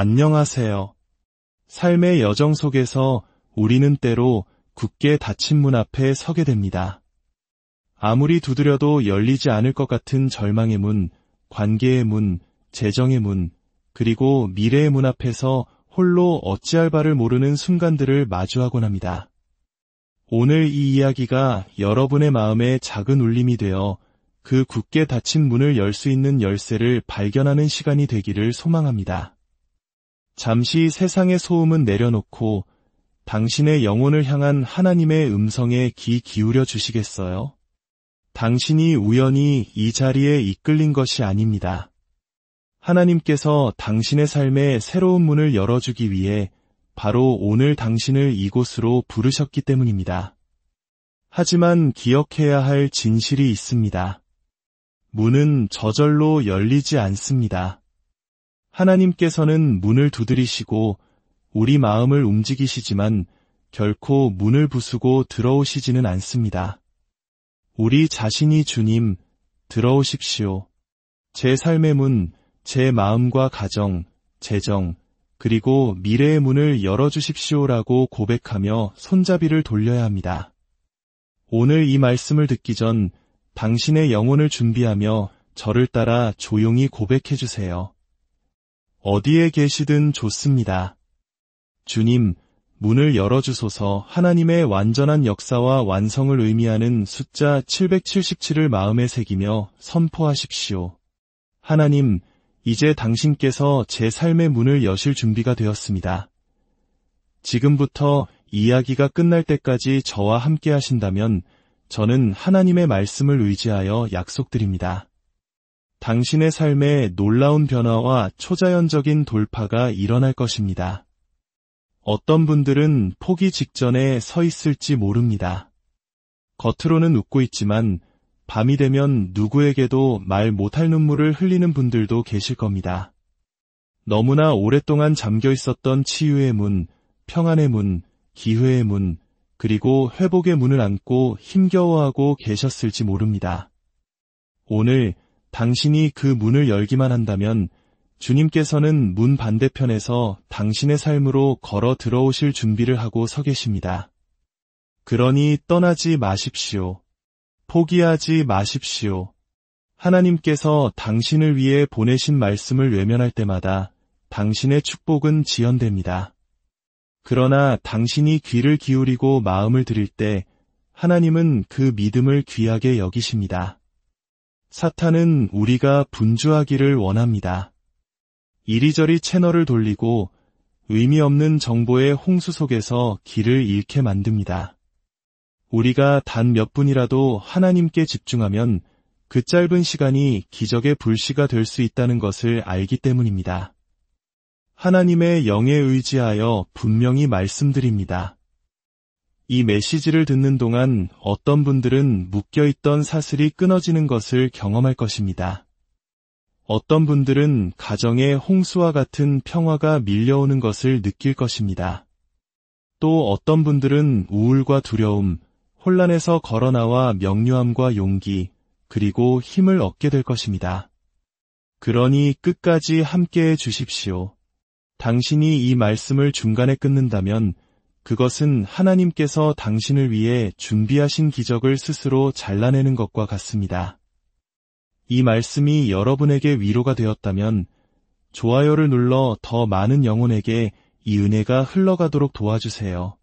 안녕하세요. 삶의 여정 속에서 우리는 때로 굳게 닫힌 문 앞에 서게 됩니다. 아무리 두드려도 열리지 않을 것 같은 절망의 문, 관계의 문, 재정의 문, 그리고 미래의 문 앞에서 홀로 어찌할 바를 모르는 순간들을 마주하곤 합니다. 오늘 이 이야기가 여러분의 마음에 작은 울림이 되어 그 굳게 닫힌 문을 열 수 있는 열쇠를 발견하는 시간이 되기를 소망합니다. 잠시 세상의 소음은 내려놓고 당신의 영혼을 향한 하나님의 음성에 귀 기울여 주시겠어요? 당신이 우연히 이 자리에 이끌린 것이 아닙니다. 하나님께서 당신의 삶에 새로운 문을 열어주기 위해 바로 오늘 당신을 이곳으로 부르셨기 때문입니다. 하지만 기억해야 할 진실이 있습니다. 문은 저절로 열리지 않습니다. 하나님께서는 문을 두드리시고 우리 마음을 움직이시지만 결코 문을 부수고 들어오시지는 않습니다. 우리 자신이 주님, 들어오십시오. 제 삶의 문, 제 마음과 가정, 재정, 그리고 미래의 문을 열어주십시오라고 고백하며 손잡이를 돌려야 합니다. 오늘 이 말씀을 듣기 전 당신의 영혼을 준비하며 저를 따라 조용히 고백해 주세요. 어디에 계시든 좋습니다. 주님, 문을 열어주소서. 하나님의 완전한 역사와 완성을 의미하는 숫자 777을 마음에 새기며 선포하십시오. 하나님, 이제 당신께서 제 삶의 문을 여실 준비가 되었습니다. 지금부터 이야기가 끝날 때까지 저와 함께 하신다면 저는 하나님의 말씀을 의지하여 약속드립니다. 당신의 삶에 놀라운 변화와 초자연적인 돌파가 일어날 것입니다. 어떤 분들은 포기 직전에 서 있을지 모릅니다. 겉으로는 웃고 있지만 밤이 되면 누구에게도 말 못할 눈물을 흘리는 분들도 계실 겁니다. 너무나 오랫동안 잠겨 있었던 치유의 문, 평안의 문, 기회의 문, 그리고 회복의 문을 안고 힘겨워하고 계셨을지 모릅니다. 오늘 당신이 그 문을 열기만 한다면 주님께서는 문 반대편에서 당신의 삶으로 걸어 들어오실 준비를 하고 서 계십니다. 그러니 떠나지 마십시오. 포기하지 마십시오. 하나님께서 당신을 위해 보내신 말씀을 외면할 때마다 당신의 축복은 지연됩니다. 그러나 당신이 귀를 기울이고 마음을 들일 때 하나님은 그 믿음을 귀하게 여기십니다. 사탄은 우리가 분주하기를 원합니다. 이리저리 채널을 돌리고 의미 없는 정보의 홍수 속에서 길을 잃게 만듭니다. 우리가 단 몇 분이라도 하나님께 집중하면 그 짧은 시간이 기적의 불씨가 될 수 있다는 것을 알기 때문입니다. 하나님의 영에 의지하여 분명히 말씀드립니다. 이 메시지를 듣는 동안 어떤 분들은 묶여있던 사슬이 끊어지는 것을 경험할 것입니다. 어떤 분들은 가정의 홍수와 같은 평화가 밀려오는 것을 느낄 것입니다. 또 어떤 분들은 우울과 두려움, 혼란에서 걸어나와 명료함과 용기, 그리고 힘을 얻게 될 것입니다. 그러니 끝까지 함께해 주십시오. 당신이 이 말씀을 중간에 끊는다면 그것은 하나님께서 당신을 위해 준비하신 기적을 스스로 잘라내는 것과 같습니다. 이 말씀이 여러분에게 위로가 되었다면 좋아요를 눌러 더 많은 영혼에게 이 은혜가 흘러가도록 도와주세요.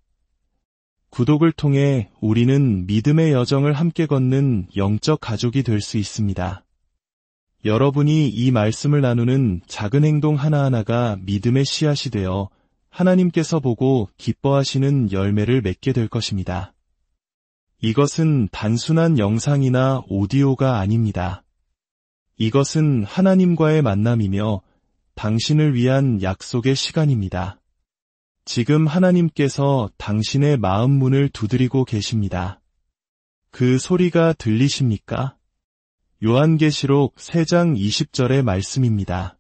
구독을 통해 우리는 믿음의 여정을 함께 걷는 영적 가족이 될 수 있습니다. 여러분이 이 말씀을 나누는 작은 행동 하나하나가 믿음의 씨앗이 되어 하나님께서 보고 기뻐하시는 열매를 맺게 될 것입니다. 이것은 단순한 영상이나 오디오가 아닙니다. 이것은 하나님과의 만남이며 당신을 위한 약속의 시간입니다. 지금 하나님께서 당신의 마음 문을 두드리고 계십니다. 그 소리가 들리십니까? 요한계시록 3장 20절의 말씀입니다.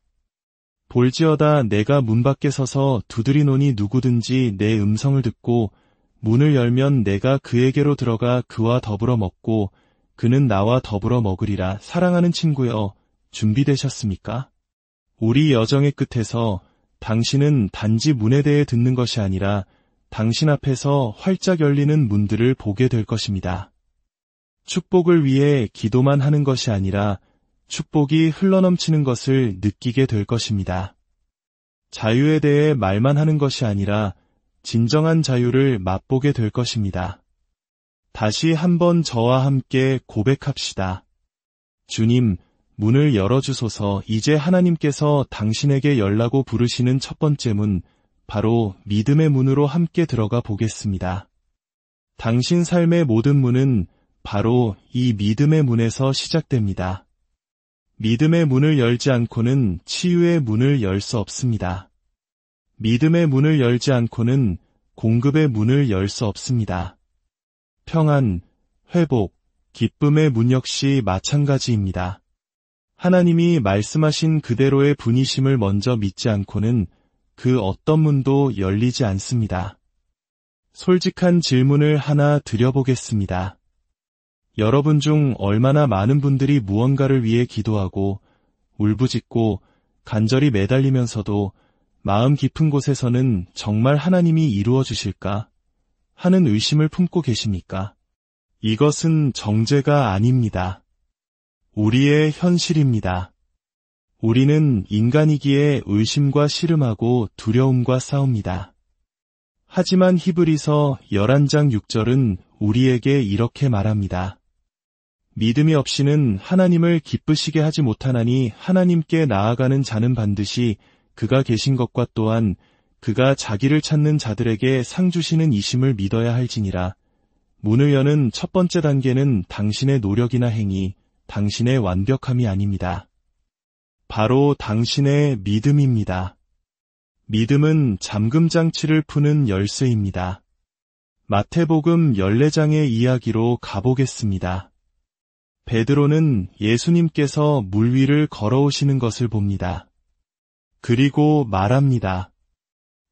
볼지어다 내가 문 밖에 서서 두드리노니 누구든지 내 음성을 듣고 문을 열면 내가 그에게로 들어가 그와 더불어 먹고 그는 나와 더불어 먹으리라. 사랑하는 친구여, 준비되셨습니까? 우리 여정의 끝에서 당신은 단지 문에 대해 듣는 것이 아니라 당신 앞에서 활짝 열리는 문들을 보게 될 것입니다. 축복을 위해 기도만 하는 것이 아니라 축복이 흘러넘치는 것을 느끼게 될 것입니다. 자유에 대해 말만 하는 것이 아니라 진정한 자유를 맛보게 될 것입니다. 다시 한번 저와 함께 고백합시다. 주님, 문을 열어주소서. 이제 하나님께서 당신에게 열라고 부르시는 첫 번째 문, 바로 믿음의 문으로 함께 들어가 보겠습니다. 당신 삶의 모든 문은 바로 이 믿음의 문에서 시작됩니다. 믿음의 문을 열지 않고는 치유의 문을 열 수 없습니다. 믿음의 문을 열지 않고는 공급의 문을 열 수 없습니다. 평안, 회복, 기쁨의 문 역시 마찬가지입니다. 하나님이 말씀하신 그대로의 분이심을 먼저 믿지 않고는 그 어떤 문도 열리지 않습니다. 솔직한 질문을 하나 드려보겠습니다. 여러분 중 얼마나 많은 분들이 무언가를 위해 기도하고 울부짖고 간절히 매달리면서도 마음 깊은 곳에서는 정말 하나님이 이루어 주실까 하는 의심을 품고 계십니까? 이것은 정죄가 아닙니다. 우리의 현실입니다. 우리는 인간이기에 의심과 씨름하고 두려움과 싸웁니다. 하지만 히브리서 11장 6절은 우리에게 이렇게 말합니다. 믿음이 없이는 하나님을 기쁘시게 하지 못하나니 하나님께 나아가는 자는 반드시 그가 계신 것과 또한 그가 자기를 찾는 자들에게 상 주시는 이심을 믿어야 할지니라. 문을 여는 첫 번째 단계는 당신의 노력이나 행위, 당신의 완벽함이 아닙니다. 바로 당신의 믿음입니다. 믿음은 잠금장치를 푸는 열쇠입니다. 마태복음 14장의 이야기로 가보겠습니다. 베드로는 예수님께서 물 위를 걸어오시는 것을 봅니다. 그리고 말합니다.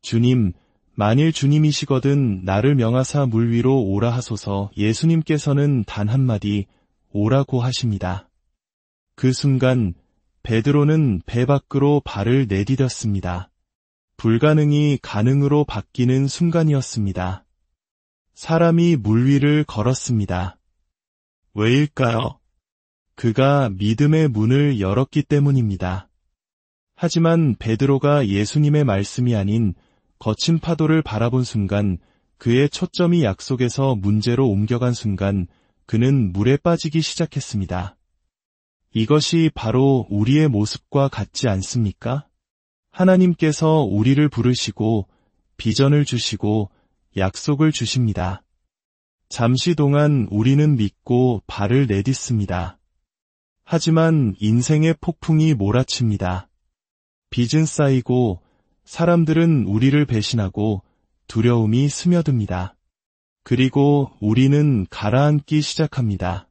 주님, 만일 주님이시거든 나를 명하사 물 위로 오라 하소서. 예수님께서는 단 한마디 오라고 하십니다. 그 순간 베드로는 배 밖으로 발을 내디뎠습니다. 불가능이 가능으로 바뀌는 순간이었습니다. 사람이 물 위를 걸었습니다. 왜일까요? 그가 믿음의 문을 열었기 때문입니다. 하지만 베드로가 예수님의 말씀이 아닌 거친 파도를 바라본 순간, 그의 초점이 약속에서 문제로 옮겨간 순간 그는 물에 빠지기 시작했습니다. 이것이 바로 우리의 모습과 같지 않습니까? 하나님께서 우리를 부르시고 비전을 주시고 약속을 주십니다. 잠시 동안 우리는 믿고 발을 내딛습니다. 하지만 인생의 폭풍이 몰아칩니다. 빚은 쌓이고 사람들은 우리를 배신하고 두려움이 스며듭니다. 그리고 우리는 가라앉기 시작합니다.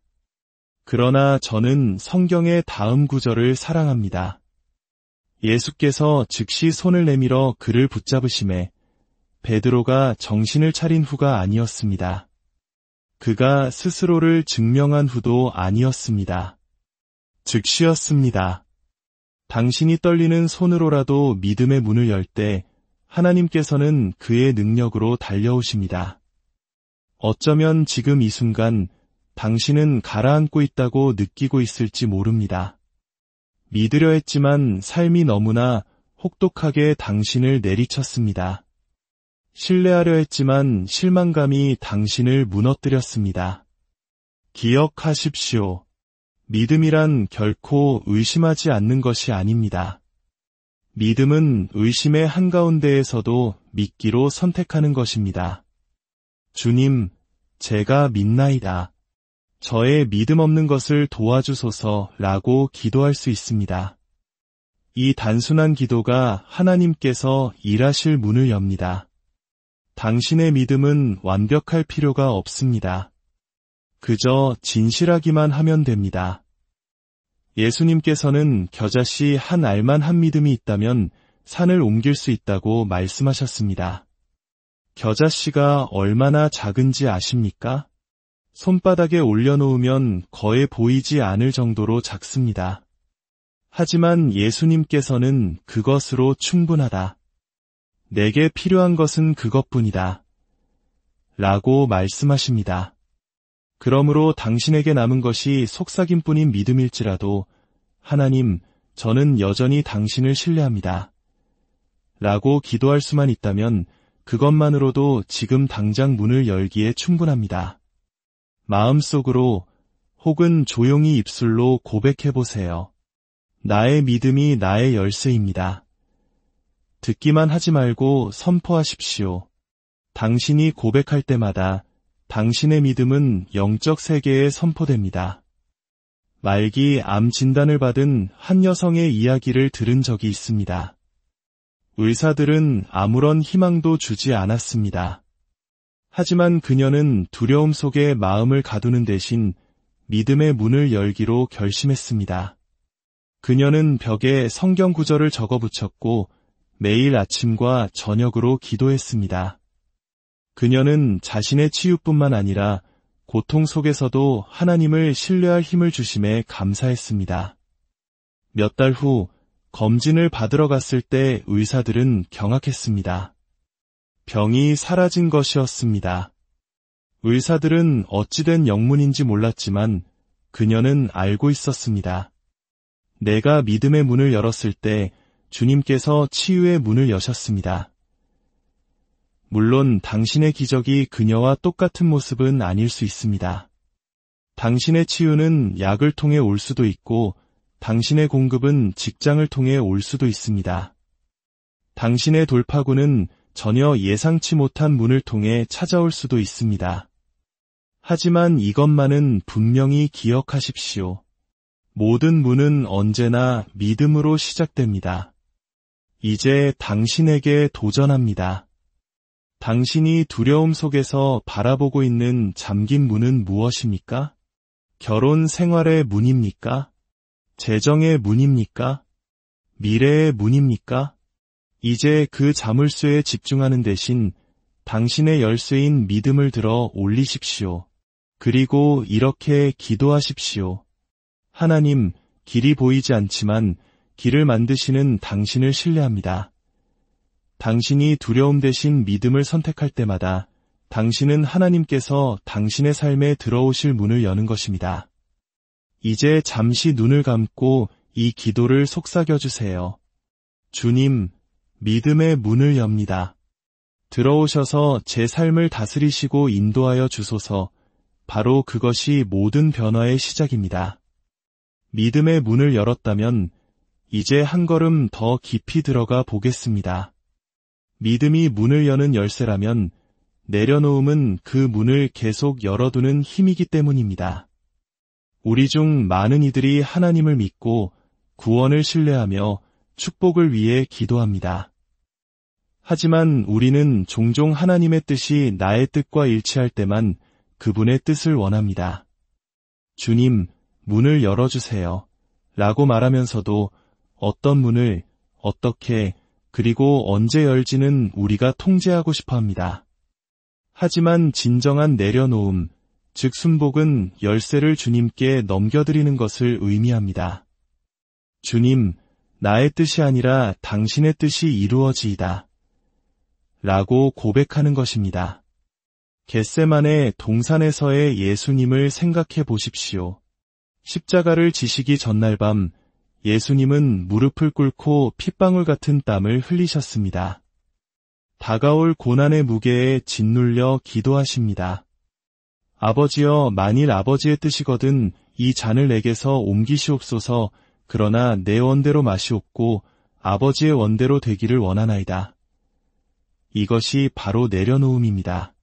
그러나 저는 성경의 다음 구절을 사랑합니다. 예수께서 즉시 손을 내밀어 그를 붙잡으심에 베드로가 정신을 차린 후가 아니었습니다. 그가 스스로를 증명한 후도 아니었습니다. 즉시였습니다. 당신이 떨리는 손으로라도 믿음의 문을 열 때 하나님께서는 그의 능력으로 달려오십니다. 어쩌면 지금 이 순간 당신은 가라앉고 있다고 느끼고 있을지 모릅니다. 믿으려 했지만 삶이 너무나 혹독하게 당신을 내리쳤습니다. 신뢰하려 했지만 실망감이 당신을 무너뜨렸습니다. 기억하십시오. 믿음이란 결코 의심하지 않는 것이 아닙니다. 믿음은 의심의 한가운데에서도 믿기로 선택하는 것입니다. 주님, 제가 믿나이다. 저의 믿음 없는 것을 도와주소서라고 기도할 수 있습니다. 이 단순한 기도가 하나님께서 일하실 문을 엽니다. 당신의 믿음은 완벽할 필요가 없습니다. 그저 진실하기만 하면 됩니다. 예수님께서는 겨자씨 한 알만 한 믿음이 있다면 산을 옮길 수 있다고 말씀하셨습니다. 겨자씨가 얼마나 작은지 아십니까? 손바닥에 올려놓으면 거의 보이지 않을 정도로 작습니다. 하지만 예수님께서는 그것으로 충분하다. 내게 필요한 것은 그것뿐이다. 라고 말씀하십니다. 그러므로 당신에게 남은 것이 속삭임뿐인 믿음일지라도 하나님, 저는 여전히 당신을 신뢰합니다. 라고 기도할 수만 있다면 그것만으로도 지금 당장 문을 열기에 충분합니다. 마음속으로 혹은 조용히 입술로 고백해보세요. 나의 믿음이 나의 열쇠입니다. 듣기만 하지 말고 선포하십시오. 당신이 고백할 때마다 당신의 믿음은 영적 세계에 선포됩니다. 말기 암 진단을 받은 한 여성의 이야기를 들은 적이 있습니다. 의사들은 아무런 희망도 주지 않았습니다. 하지만 그녀는 두려움 속에 마음을 가두는 대신 믿음의 문을 열기로 결심했습니다. 그녀는 벽에 성경 구절을 적어붙였고 매일 아침과 저녁으로 기도했습니다. 그녀는 자신의 치유뿐만 아니라 고통 속에서도 하나님을 신뢰할 힘을 주심에 감사했습니다. 몇 달 후 검진을 받으러 갔을 때 의사들은 경악했습니다. 병이 사라진 것이었습니다. 의사들은 어찌된 영문인지 몰랐지만 그녀는 알고 있었습니다. 내가 믿음의 문을 열었을 때 주님께서 치유의 문을 여셨습니다. 물론 당신의 기적이 그녀와 똑같은 모습은 아닐 수 있습니다. 당신의 치유는 약을 통해 올 수도 있고 당신의 공급은 직장을 통해 올 수도 있습니다. 당신의 돌파구는 전혀 예상치 못한 문을 통해 찾아올 수도 있습니다. 하지만 이것만은 분명히 기억하십시오. 모든 문은 언제나 믿음으로 시작됩니다. 이제 당신에게 도전합니다. 당신이 두려움 속에서 바라보고 있는 잠긴 문은 무엇입니까? 결혼 생활의 문입니까? 재정의 문입니까? 미래의 문입니까? 이제 그 자물쇠에 집중하는 대신 당신의 열쇠인 믿음을 들어 올리십시오. 그리고 이렇게 기도하십시오. 하나님, 길이 보이지 않지만 길을 만드시는 당신을 신뢰합니다. 당신이 두려움 대신 믿음을 선택할 때마다 당신은 하나님께서 당신의 삶에 들어오실 문을 여는 것입니다. 이제 잠시 눈을 감고 이 기도를 속삭여주세요. 주님, 믿음의 문을 엽니다. 들어오셔서 제 삶을 다스리시고 인도하여 주소서. 바로 그것이 모든 변화의 시작입니다. 믿음의 문을 열었다면 이제 한 걸음 더 깊이 들어가 보겠습니다. 믿음이 문을 여는 열쇠라면 내려놓음은 그 문을 계속 열어두는 힘이기 때문입니다. 우리 중 많은 이들이 하나님을 믿고 구원을 신뢰하며 축복을 위해 기도합니다. 하지만 우리는 종종 하나님의 뜻이 나의 뜻과 일치할 때만 그분의 뜻을 원합니다. 주님, 문을 열어주세요. 라고 말하면서도 어떤 문을, 어떻게, 그리고 언제 열지는 우리가 통제하고 싶어 합니다. 하지만 진정한 내려놓음, 즉 순복은 열쇠를 주님께 넘겨드리는 것을 의미합니다. 주님, 나의 뜻이 아니라 당신의 뜻이 이루어지이다. 라고 고백하는 것입니다. 겟세마네 동산에서의 예수님을 생각해 보십시오. 십자가를 지시기 전날 밤 예수님은 무릎을 꿇고 핏방울 같은 땀을 흘리셨습니다. 다가올 고난의 무게에 짓눌려 기도하십니다. 아버지여, 만일 아버지의 뜻이거든 이 잔을 내게서 옮기시옵소서. 그러나 내 원대로 마시옵고 아버지의 원대로 되기를 원하나이다. 이것이 바로 내려놓음입니다.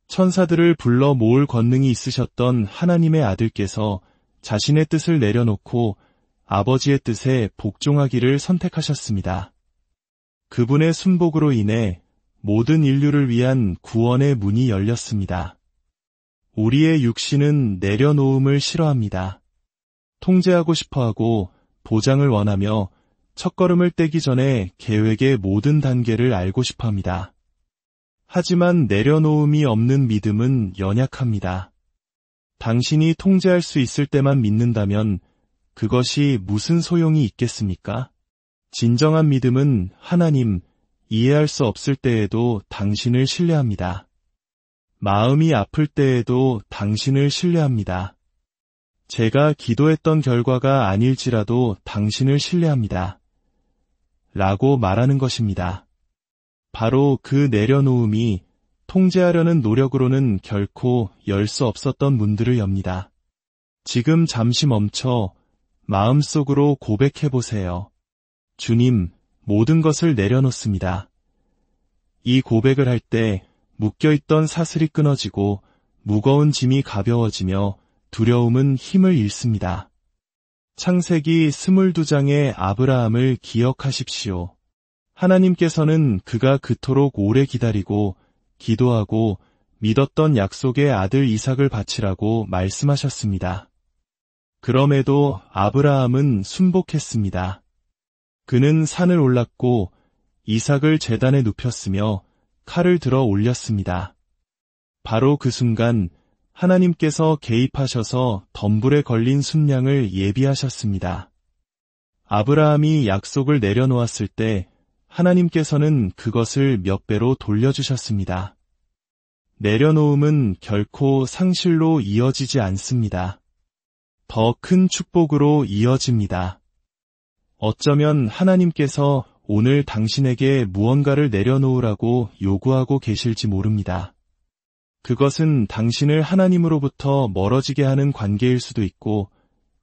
천사들을 불러 모을 권능이 있으셨던 하나님의 아들께서 자신의 뜻을 내려놓고 아버지의 뜻에 복종하기를 선택하셨습니다. 그분의 순복으로 인해 모든 인류를 위한 구원의 문이 열렸습니다. 우리의 육신은 내려놓음을 싫어합니다. 통제하고 싶어하고 보장을 원하며 첫걸음을 떼기 전에 계획의 모든 단계를 알고 싶어합니다. 하지만 내려놓음이 없는 믿음은 연약합니다. 당신이 통제할 수 있을 때만 믿는다면 그것이 무슨 소용이 있겠습니까? 진정한 믿음은 하나님, 이해할 수 없을 때에도 당신을 신뢰합니다. 마음이 아플 때에도 당신을 신뢰합니다. 제가 기도했던 결과가 아닐지라도 당신을 신뢰합니다. 라고 말하는 것입니다. 바로 그 내려놓음이 통제하려는 노력으로는 결코 열 수 없었던 문들을 엽니다. 지금 잠시 멈춰 마음속으로 고백해보세요. 주님, 모든 것을 내려놓습니다. 이 고백을 할 때 묶여있던 사슬이 끊어지고 무거운 짐이 가벼워지며 두려움은 힘을 잃습니다. 창세기 22장의 아브라함을 기억하십시오. 하나님께서는 그가 그토록 오래 기다리고 기도하고 믿었던 약속의 아들 이삭을 바치라고 말씀하셨습니다. 그럼에도 아브라함은 순복했습니다. 그는 산을 올랐고 이삭을 제단에 눕혔으며 칼을 들어 올렸습니다. 바로 그 순간 하나님께서 개입하셔서 덤불에 걸린 순양을 예비하셨습니다. 아브라함이 약속을 내려놓았을 때 하나님께서는 그것을 몇 배로 돌려주셨습니다. 내려놓음은 결코 상실로 이어지지 않습니다. 더 큰 축복으로 이어집니다. 어쩌면 하나님께서 오늘 당신에게 무언가를 내려놓으라고 요구하고 계실지 모릅니다. 그것은 당신을 하나님으로부터 멀어지게 하는 관계일 수도 있고,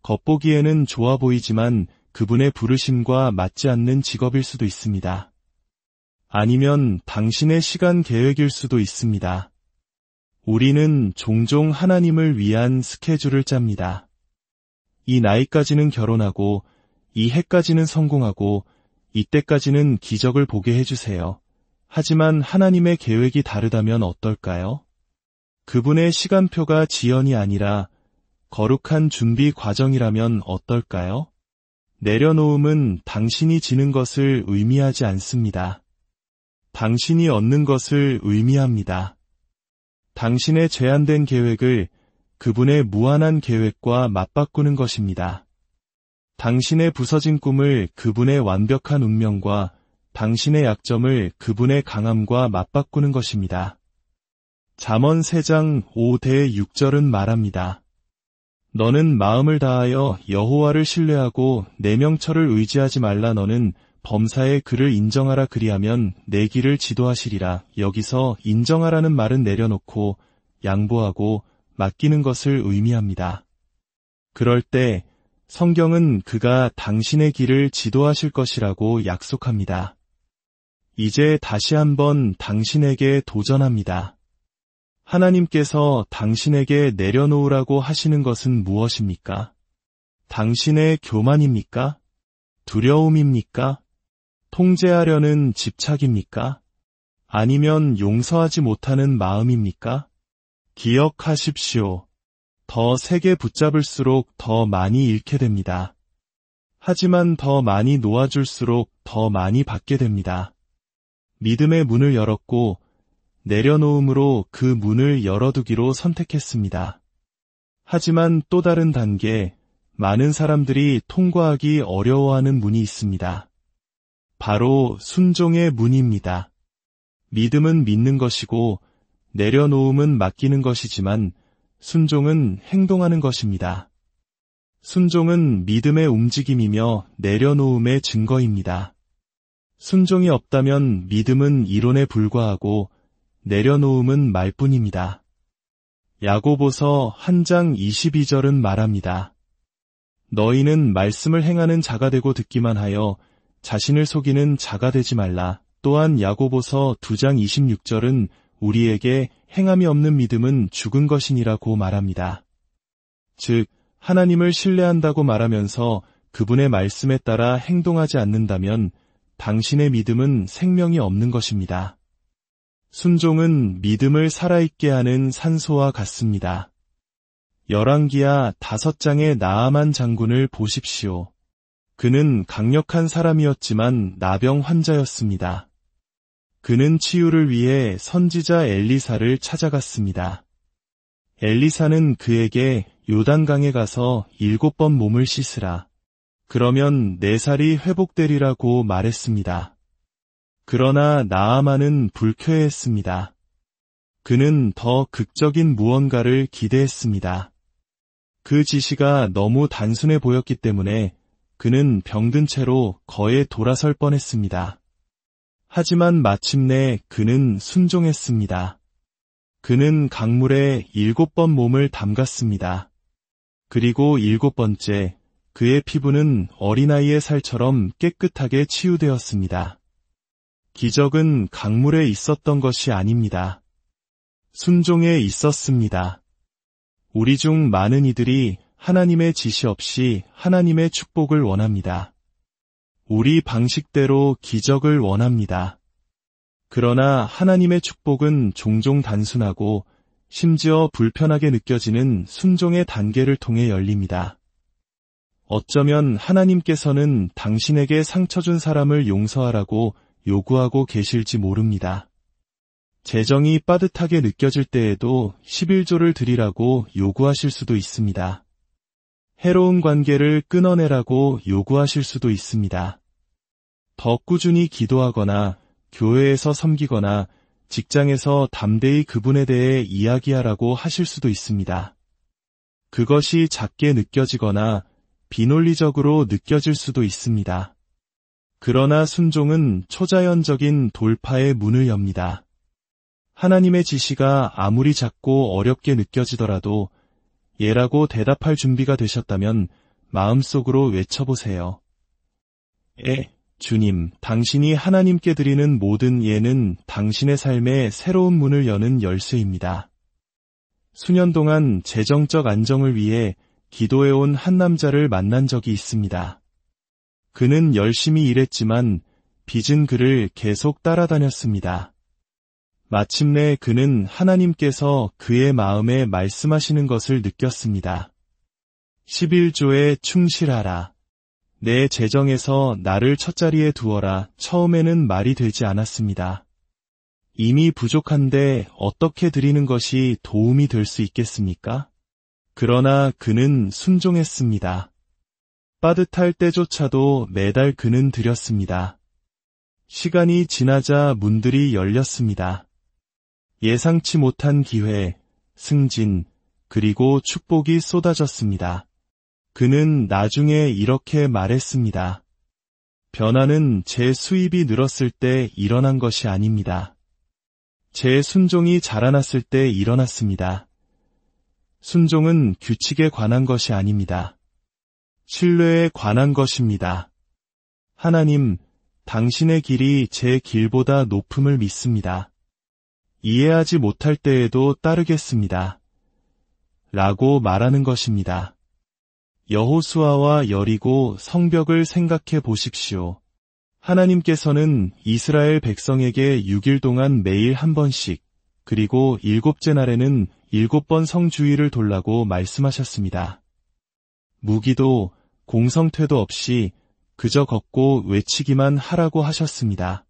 겉보기에는 좋아 보이지만 그분의 부르심과 맞지 않는 직업일 수도 있습니다. 아니면 당신의 시간 계획일 수도 있습니다. 우리는 종종 하나님을 위한 스케줄을 짭니다. 이 나이까지는 결혼하고, 이 해까지는 성공하고, 이때까지는 기적을 보게 해주세요. 하지만 하나님의 계획이 다르다면 어떨까요? 그분의 시간표가 지연이 아니라 거룩한 준비 과정이라면 어떨까요? 내려놓음은 당신이 지는 것을 의미하지 않습니다. 당신이 얻는 것을 의미합니다. 당신의 제한된 계획을 그분의 무한한 계획과 맞바꾸는 것입니다. 당신의 부서진 꿈을 그분의 완벽한 운명과 당신의 약점을 그분의 강함과 맞바꾸는 것입니다. 잠언 3장 5-6절은 말합니다. 너는 마음을 다하여 여호와를 신뢰하고 내 명철을 의지하지 말라. 너는 범사의 그를 인정하라. 그리하면 내 길을 지도하시리라. 여기서 인정하라는 말은 내려놓고 양보하고 맡기는 것을 의미합니다. 그럴 때 성경은 그가 당신의 길을 지도하실 것이라고 약속합니다. 이제 다시 한번 당신에게 도전합니다. 하나님께서 당신에게 내려놓으라고 하시는 것은 무엇입니까? 당신의 교만입니까? 두려움입니까? 통제하려는 집착입니까? 아니면 용서하지 못하는 마음입니까? 기억하십시오. 더 세게 붙잡을수록 더 많이 잃게 됩니다. 하지만 더 많이 놓아줄수록 더 많이 받게 됩니다. 믿음의 문을 열었고 내려놓음으로 그 문을 열어두기로 선택했습니다. 하지만 또 다른 단계, 많은 사람들이 통과하기 어려워하는 문이 있습니다. 바로 순종의 문입니다. 믿음은 믿는 것이고 내려놓음은 맡기는 것이지만 순종은 행동하는 것입니다. 순종은 믿음의 움직임이며 내려놓음의 증거입니다. 순종이 없다면 믿음은 이론에 불과하고 내려놓음은 말뿐입니다. 야고보서 1장 22절은 말합니다. 너희는 말씀을 행하는 자가 되고 듣기만 하여 자신을 속이는 자가 되지 말라. 또한 야고보서 2장 26절은 우리에게 행함이 없는 믿음은 죽은 것이니라고 말합니다. 즉, 하나님을 신뢰한다고 말하면서 그분의 말씀에 따라 행동하지 않는다면 당신의 믿음은 생명이 없는 것입니다. 순종은 믿음을 살아있게 하는 산소와 같습니다. 열왕기하 5장의 나아만 장군을 보십시오. 그는 강력한 사람이었지만 나병 환자였습니다. 그는 치유를 위해 선지자 엘리사를 찾아갔습니다. 엘리사는 그에게 요단강에 가서 7번 몸을 씻으라. 그러면 내 살이 회복되리라고 말했습니다. 그러나 나아만은 불쾌해했습니다. 그는 더 극적인 무언가를 기대했습니다. 그 지시가 너무 단순해 보였기 때문에 그는 병든 채로 거에 돌아설 뻔했습니다. 하지만 마침내 그는 순종했습니다. 그는 강물에 7번 몸을 담갔습니다. 그리고 7번째, 그의 피부는 어린아이의 살처럼 깨끗하게 치유되었습니다. 기적은 강물에 있었던 것이 아닙니다. 순종에 있었습니다. 우리 중 많은 이들이 하나님의 지시 없이 하나님의 축복을 원합니다. 우리 방식대로 기적을 원합니다. 그러나 하나님의 축복은 종종 단순하고 심지어 불편하게 느껴지는 순종의 단계를 통해 열립니다. 어쩌면 하나님께서는 당신에게 상처 준 사람을 용서하라고 요구하고 계실지 모릅니다. 재정이 빠듯하게 느껴질 때에도 11조를 드리라고 요구하실 수도 있습니다. 해로운 관계를 끊어내라고 요구하실 수도 있습니다. 더 꾸준히 기도하거나 교회에서 섬기거나 직장에서 담대히 그분에 대해 이야기하라고 하실 수도 있습니다. 그것이 작게 느껴지거나 비논리적으로 느껴질 수도 있습니다. 그러나 순종은 초자연적인 돌파의 문을 엽니다. 하나님의 지시가 아무리 작고 어렵게 느껴지더라도 예라고 대답할 준비가 되셨다면 마음속으로 외쳐보세요. 주님, 당신이 하나님께 드리는 모든 예는 당신의 삶에 새로운 문을 여는 열쇠입니다. 수년 동안 재정적 안정을 위해 기도해온 한 남자를 만난 적이 있습니다. 그는 열심히 일했지만 빚은 그를 계속 따라다녔습니다. 마침내 그는 하나님께서 그의 마음에 말씀하시는 것을 느꼈습니다. 11조에 충실하라. 내 재정에서 나를 첫자리에 두어라. 처음에는 말이 되지 않았습니다. 이미 부족한데 어떻게 드리는 것이 도움이 될 수 있겠습니까? 그러나 그는 순종했습니다. 빠듯할 때조차도 매달 그는 드렸습니다. 시간이 지나자 문들이 열렸습니다. 예상치 못한 기회, 승진, 그리고 축복이 쏟아졌습니다. 그는 나중에 이렇게 말했습니다. 변화는 제 수입이 늘었을 때 일어난 것이 아닙니다. 제 순종이 자라났을 때 일어났습니다. 순종은 규칙에 관한 것이 아닙니다. 신뢰에 관한 것입니다. 하나님, 당신의 길이 제 길보다 높음을 믿습니다. 이해하지 못할 때에도 따르겠습니다. 라고 말하는 것입니다. 여호수아와 여리고 성벽을 생각해 보십시오. 하나님께서는 이스라엘 백성에게 6일 동안 매일 한 번씩, 그리고 7째 날에는 7번 성주의를 돌라고 말씀하셨습니다. 무기도 공성퇴도 없이 그저 걷고 외치기만 하라고 하셨습니다.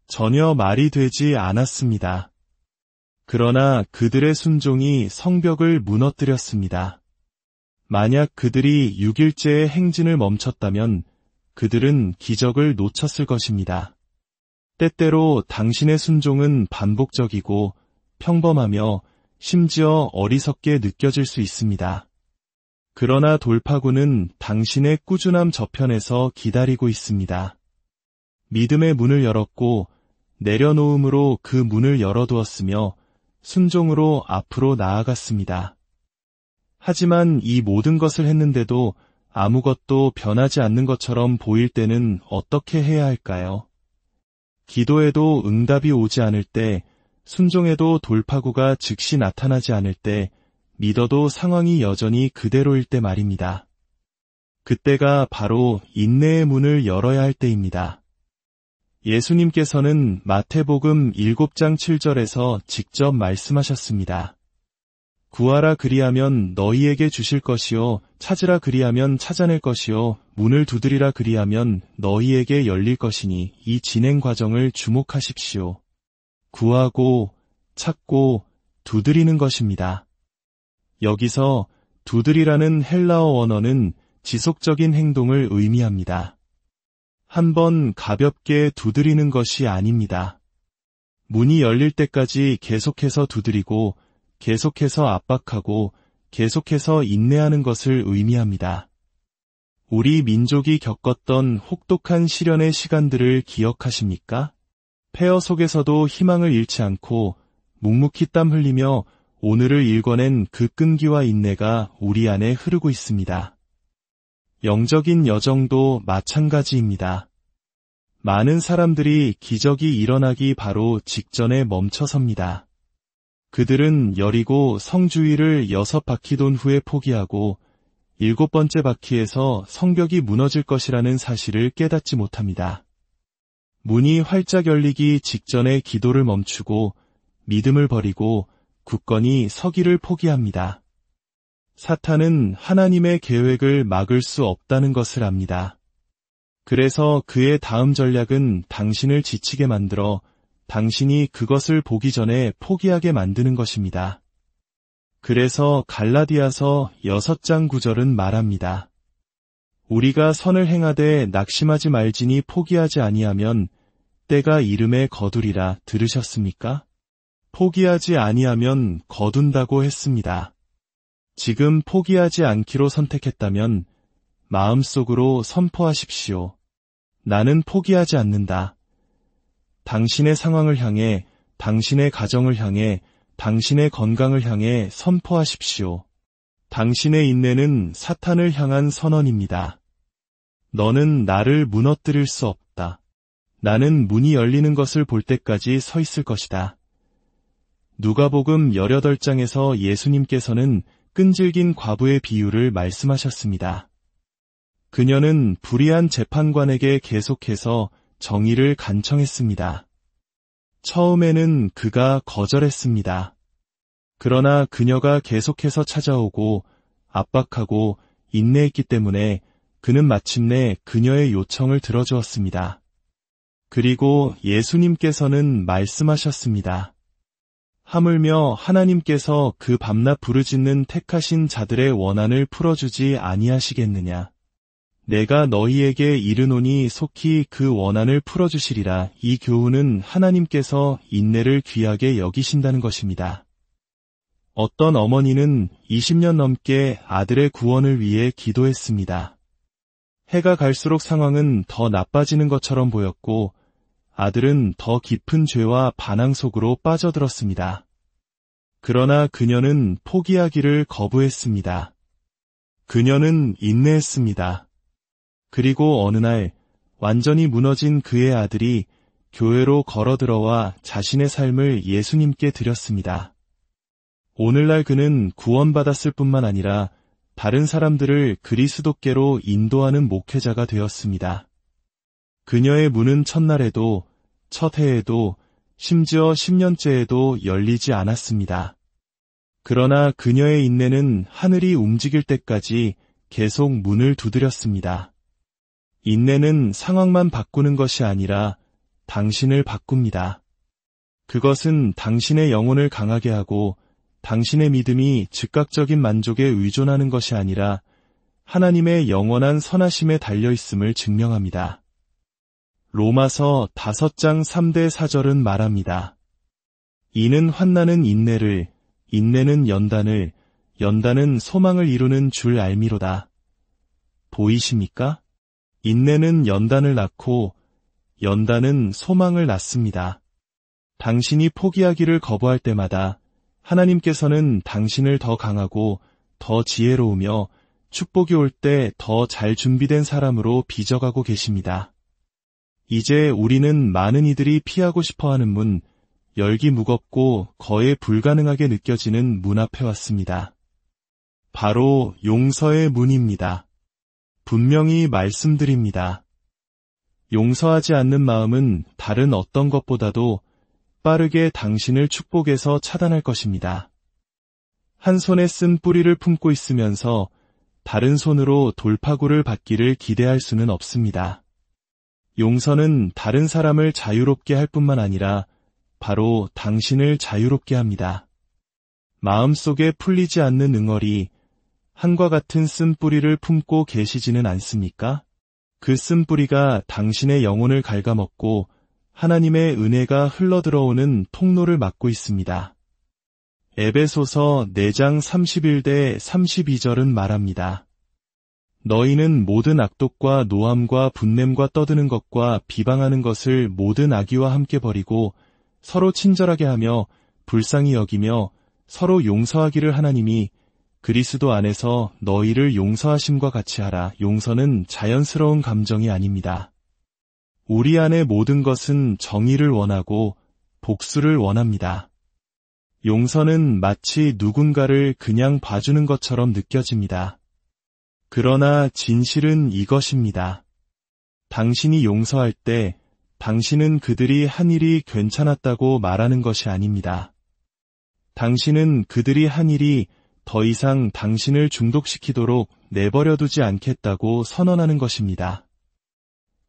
전혀 말이 되지 않았습니다. 그러나 그들의 순종이 성벽을 무너뜨렸습니다. 만약 그들이 6일째의 행진을 멈췄다면 그들은 기적을 놓쳤을 것입니다. 때때로 당신의 순종은 반복적이고 평범하며 심지어 어리석게 느껴질 수 있습니다. 그러나 돌파구는 당신의 꾸준함 저편에서 기다리고 있습니다. 믿음의 문을 열었고 내려놓음으로 그 문을 열어두었으며 순종으로 앞으로 나아갔습니다. 하지만 이 모든 것을 했는데도 아무것도 변하지 않는 것처럼 보일 때는 어떻게 해야 할까요? 기도에도 응답이 오지 않을 때, 순종에도 돌파구가 즉시 나타나지 않을 때, 믿어도 상황이 여전히 그대로일 때 말입니다. 그때가 바로 인내의 문을 열어야 할 때입니다. 예수님께서는 마태복음 7장 7절에서 직접 말씀하셨습니다. 구하라 그리하면 너희에게 주실 것이요 찾으라 그리하면 찾아낼 것이요 문을 두드리라 그리하면 너희에게 열릴 것이니 이 진행 과정을 주목하십시오. 구하고 찾고 두드리는 것입니다. 여기서 두드리라는 헬라어 원어는 지속적인 행동을 의미합니다. 한번 가볍게 두드리는 것이 아닙니다. 문이 열릴 때까지 계속해서 두드리고, 계속해서 압박하고, 계속해서 인내하는 것을 의미합니다. 우리 민족이 겪었던 혹독한 시련의 시간들을 기억하십니까? 폐허 속에서도 희망을 잃지 않고 묵묵히 땀 흘리며 오늘을 일궈낸 그 끈기와 인내가 우리 안에 흐르고 있습니다. 영적인 여정도 마찬가지입니다. 많은 사람들이 기적이 일어나기 바로 직전에 멈춰섭니다. 그들은 여리고 성주위를 6바퀴 돈 후에 포기하고 7번째 바퀴에서 성벽이 무너질 것이라는 사실을 깨닫지 못합니다. 문이 활짝 열리기 직전에 기도를 멈추고 믿음을 버리고 굳건히 서기를 포기합니다. 사탄은 하나님의 계획을 막을 수 없다는 것을 압니다. 그래서 그의 다음 전략은 당신을 지치게 만들어 당신이 그것을 보기 전에 포기하게 만드는 것입니다. 그래서 갈라디아서 6장 9절은 말합니다. 우리가 선을 행하되 낙심하지 말지니 포기하지 아니하면 때가 이름에 거두리라 들으셨습니까? 포기하지 아니하면 거둔다고 했습니다. 지금 포기하지 않기로 선택했다면 마음속으로 선포하십시오. 나는 포기하지 않는다. 당신의 상황을 향해, 당신의 가정을 향해, 당신의 건강을 향해 선포하십시오. 당신의 인내는 사탄을 향한 선언입니다. 너는 나를 무너뜨릴 수 없다. 나는 문이 열리는 것을 볼 때까지 서 있을 것이다. 누가복음 18장에서 예수님께서는 끈질긴 과부의 비유를 말씀하셨습니다. 그녀는 불의한 재판관에게 계속해서 정의를 간청했습니다. 처음에는 그가 거절했습니다. 그러나 그녀가 계속해서 찾아오고 압박하고 인내했기 때문에 그는 마침내 그녀의 요청을 들어주었습니다. 그리고 예수님께서는 말씀하셨습니다. 하물며 하나님께서 그 밤낮 부르짖는 택하신 자들의 원한을 풀어주지 아니하시겠느냐. 내가 너희에게 이르노니 속히 그 원한을 풀어주시리라. 이 교훈은 하나님께서 인내를 귀하게 여기신다는 것입니다. 어떤 어머니는 20년 넘게 아들의 구원을 위해 기도했습니다. 해가 갈수록 상황은 더 나빠지는 것처럼 보였고 아들은 더 깊은 죄와 반항 속으로 빠져들었습니다. 그러나 그녀는 포기하기를 거부했습니다. 그녀는 인내했습니다. 그리고 어느 날 완전히 무너진 그의 아들이 교회로 걸어들어와 자신의 삶을 예수님께 드렸습니다. 오늘날 그는 구원받았을 뿐만 아니라 다른 사람들을 그리스도께로 인도하는 목회자가 되었습니다. 그녀의 문은 첫날에도, 첫 해에도, 심지어 10년째에도 열리지 않았습니다. 그러나 그녀의 인내는 하늘이 움직일 때까지 계속 문을 두드렸습니다. 인내는 상황만 바꾸는 것이 아니라 당신을 바꿉니다. 그것은 당신의 영혼을 강하게 하고 당신의 믿음이 즉각적인 만족에 의존하는 것이 아니라 하나님의 영원한 선하심에 달려있음을 증명합니다. 로마서 5장 3대 4절은 말합니다. 이는 환난은 인내를, 인내는 연단을, 연단은 소망을 이루는 줄 알미로다. 보이십니까? 인내는 연단을 낳고 연단은 소망을 낳습니다. 당신이 포기하기를 거부할 때마다 하나님께서는 당신을 더 강하고 더 지혜로우며 축복이 올 때 더 잘 준비된 사람으로 빚어가고 계십니다. 이제 우리는 많은 이들이 피하고 싶어하는 문, 열기 무겁고 거의 불가능하게 느껴지는 문 앞에 왔습니다. 바로 용서의 문입니다. 분명히 말씀드립니다. 용서하지 않는 마음은 다른 어떤 것보다도 빠르게 당신을 축복에서 차단할 것입니다. 한 손에 쓴 뿌리를 품고 있으면서 다른 손으로 돌파구를 받기를 기대할 수는 없습니다. 용서는 다른 사람을 자유롭게 할 뿐만 아니라 바로 당신을 자유롭게 합니다. 마음속에 풀리지 않는 응어리, 한과 같은 쓴 뿌리를 품고 계시지는 않습니까? 그 쓴뿌리가 당신의 영혼을 갉아먹고 하나님의 은혜가 흘러들어오는 통로를 막고 있습니다. 에베소서 4장 31대 32절은 말합니다. 너희는 모든 악독과 노함과 분냄과 떠드는 것과 비방하는 것을 모든 악의와 함께 버리고 서로 친절하게 하며 불쌍히 여기며 서로 용서하기를 하나님이 그리스도 안에서 너희를 용서하심과 같이 하라. 용서는 자연스러운 감정이 아닙니다. 우리 안의 모든 것은 정의를 원하고 복수를 원합니다. 용서는 마치 누군가를 그냥 봐주는 것처럼 느껴집니다. 그러나 진실은 이것입니다. 당신이 용서할 때 당신은 그들이 한 일이 괜찮았다고 말하는 것이 아닙니다. 당신은 그들이 한 일이 더 이상 당신을 중독시키도록 내버려두지 않겠다고 선언하는 것입니다.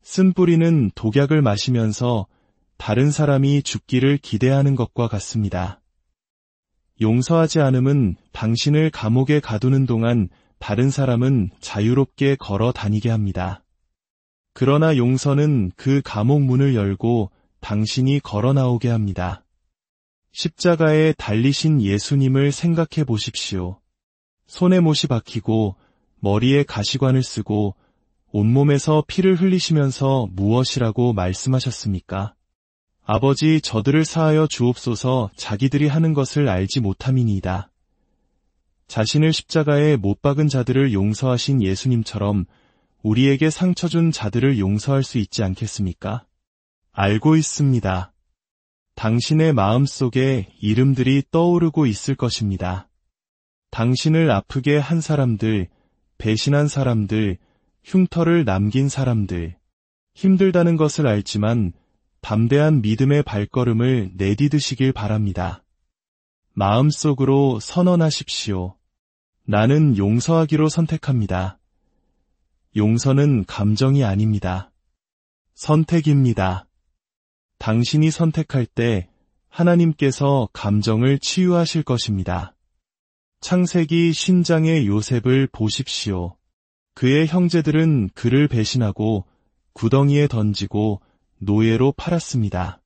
쓴뿌리는 독약을 마시면서 다른 사람이 죽기를 기대하는 것과 같습니다. 용서하지 않음은 당신을 감옥에 가두는 동안 다른 사람은 자유롭게 걸어 다니게 합니다. 그러나 용서는 그 감옥 문을 열고 당신이 걸어 나오게 합니다. 십자가에 달리신 예수님을 생각해 보십시오. 손에 못이 박히고 머리에 가시관을 쓰고 온몸에서 피를 흘리시면서 무엇이라고 말씀하셨습니까? 아버지, 저들을 사하여 주옵소서. 자기들이 하는 것을 알지 못함이니이다. 자신을 십자가에 못 박은 자들을 용서하신 예수님처럼 우리에게 상처 준 자들을 용서할 수 있지 않겠습니까? 알고 있습니다. 당신의 마음속에 이름들이 떠오르고 있을 것입니다. 당신을 아프게 한 사람들, 배신한 사람들, 흉터를 남긴 사람들, 힘들다는 것을 알지만 담대한 믿음의 발걸음을 내디드시길 바랍니다. 마음속으로 선언하십시오. 나는 용서하기로 선택합니다. 용서는 감정이 아닙니다. 선택입니다. 당신이 선택할 때 하나님께서 감정을 치유하실 것입니다. 창세기 신장의 요셉을 보십시오. 그의 형제들은 그를 배신하고 구덩이에 던지고 노예로 팔았습니다.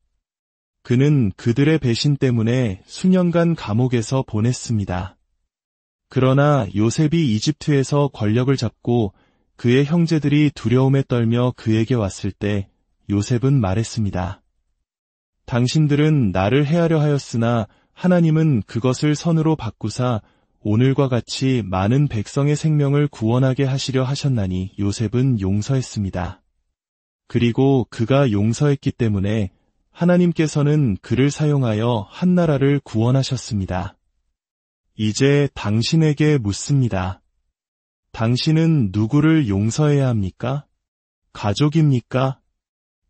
그는 그들의 배신 때문에 수년간 감옥에서 보냈습니다. 그러나 요셉이 이집트에서 권력을 잡고 그의 형제들이 두려움에 떨며 그에게 왔을 때 요셉은 말했습니다. 당신들은 나를 해하려 하였으나 하나님은 그것을 선으로 바꾸사 오늘과 같이 많은 백성의 생명을 구원하게 하시려 하셨나니 요셉은 용서했습니다. 그리고 그가 용서했기 때문에 하나님께서는 그를 사용하여 한 나라를 구원하셨습니다. 이제 당신에게 묻습니다. 당신은 누구를 용서해야 합니까? 가족입니까?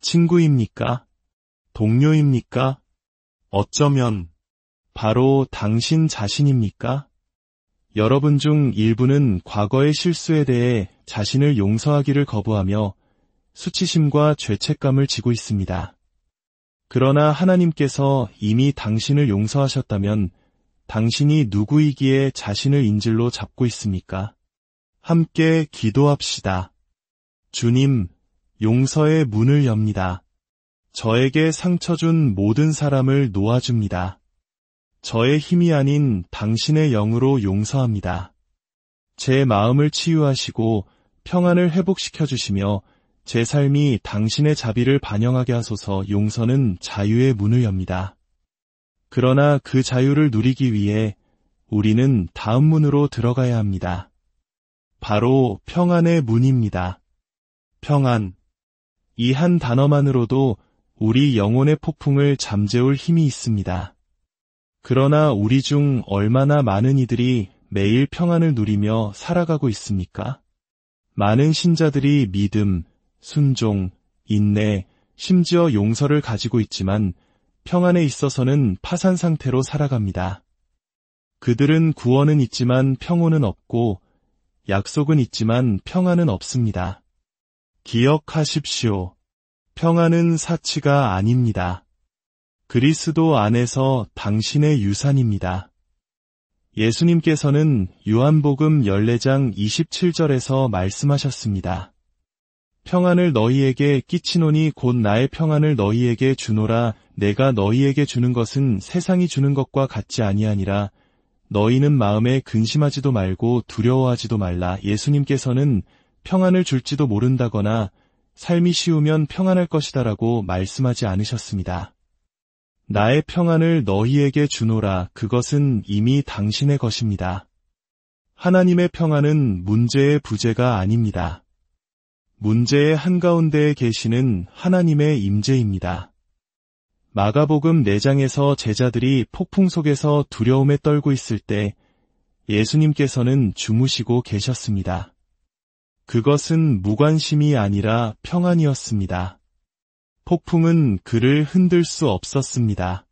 친구입니까? 동료입니까? 어쩌면 바로 당신 자신입니까? 여러분 중 일부는 과거의 실수에 대해 자신을 용서하기를 거부하며 수치심과 죄책감을 지고 있습니다. 그러나 하나님께서 이미 당신을 용서하셨다면 당신이 누구이기에 자신을 인질로 잡고 있습니까? 함께 기도합시다. 주님, 용서의 문을 엽니다. 저에게 상처 준 모든 사람을 놓아줍니다. 저의 힘이 아닌 당신의 영으로 용서합니다. 제 마음을 치유하시고 평안을 회복시켜 주시며 제 삶이 당신의 자비를 반영하게 하소서. 용서는 자유의 문을 엽니다. 그러나 그 자유를 누리기 위해 우리는 다음 문으로 들어가야 합니다. 바로 평안의 문입니다. 평안. 이 한 단어만으로도 우리 영혼의 폭풍을 잠재울 힘이 있습니다. 그러나 우리 중 얼마나 많은 이들이 매일 평안을 누리며 살아가고 있습니까? 많은 신자들이 믿음, 순종, 인내, 심지어 용서를 가지고 있지만 평안에 있어서는 파산 상태로 살아갑니다. 그들은 구원은 있지만 평온은 없고 약속은 있지만 평안은 없습니다. 기억하십시오. 평안은 사치가 아닙니다. 그리스도 안에서 당신의 유산입니다. 예수님께서는 요한복음 14장 27절에서 말씀하셨습니다. 평안을 너희에게 끼치노니 곧 나의 평안을 너희에게 주노라. 내가 너희에게 주는 것은 세상이 주는 것과 같지 아니하니라. 너희는 마음에 근심하지도 말고 두려워하지도 말라. 예수님께서는 평안을 줄지도 모른다거나 삶이 쉬우면 평안할 것이다라고 말씀하지 않으셨습니다. 나의 평안을 너희에게 주노라. 그것은 이미 당신의 것입니다. 하나님의 평안은 문제의 부재가 아닙니다. 문제의 한가운데에 계시는 하나님의 임재입니다. 마가복음 4장에서 제자들이 폭풍 속에서 두려움에 떨고 있을 때 예수님께서는 주무시고 계셨습니다. 그것은 무관심이 아니라 평안이었습니다. 폭풍은 그를 흔들 수 없었습니다.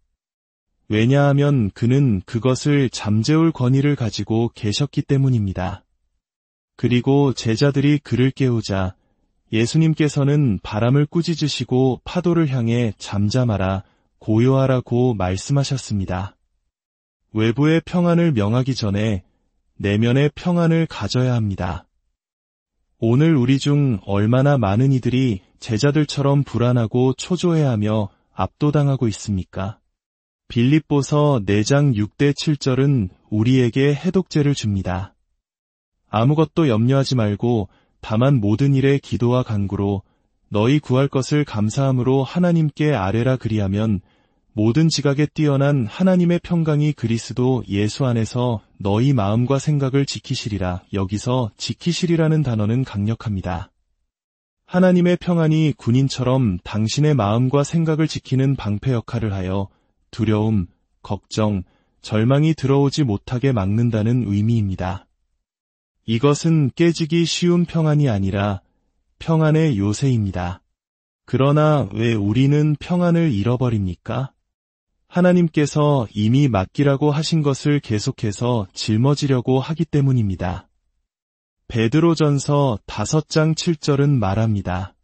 왜냐하면 그는 그것을 잠재울 권위를 가지고 계셨기 때문입니다. 그리고 제자들이 그를 깨우자 예수님께서는 바람을 꾸짖으시고 파도를 향해 잠잠하라, 고요하라고 말씀하셨습니다. 외부의 평안을 명하기 전에 내면의 평안을 가져야 합니다. 오늘 우리 중 얼마나 많은 이들이 제자들처럼 불안하고 초조해하며 압도당하고 있습니까? 빌립보서 4장 6대 7절은 우리에게 해독제를 줍니다. 아무것도 염려하지 말고 다만 모든 일에 기도와 간구로 너희 구할 것을 감사함으로 하나님께 아뢰라. 그리하면 모든 지각에 뛰어난 하나님의 평강이 그리스도 예수 안에서 너희 마음과 생각을 지키시리라. 여기서 지키시리라는 단어는 강력합니다. 하나님의 평안이 군인처럼 당신의 마음과 생각을 지키는 방패 역할을 하여 두려움, 걱정, 절망이 들어오지 못하게 막는다는 의미입니다. 이것은 깨지기 쉬운 평안이 아니라 평안의 요새입니다. 그러나 왜 우리는 평안을 잃어버립니까? 하나님께서 이미 맡기라고 하신 것을 계속해서 짊어지려고 하기 때문입니다. 베드로전서 5장 7절은 말합니다.